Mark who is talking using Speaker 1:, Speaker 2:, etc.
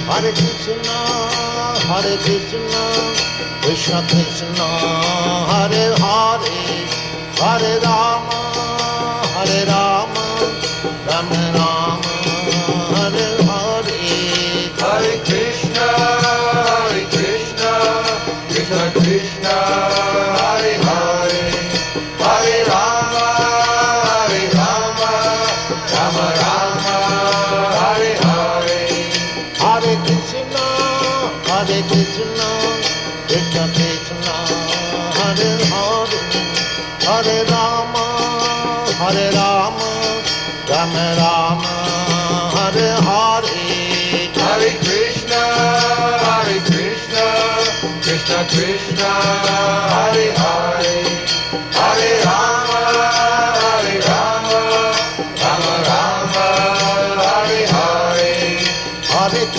Speaker 1: Hare Krishna, Krishna Krishna, Hare Hare, Hare Rama, Rama Rama, Hare Hare.
Speaker 2: Hare Krishna, Krishna Krishna, Hare Hare, Hare Rama, Rama Rama, Hare Hare.
Speaker 1: Hare Krishna, Krishna Krishna, Hare Hare, Hare Rama, Rama Rama, Hare Hare.
Speaker 2: Hare Krishna, Krishna Krishna, Hare Hare.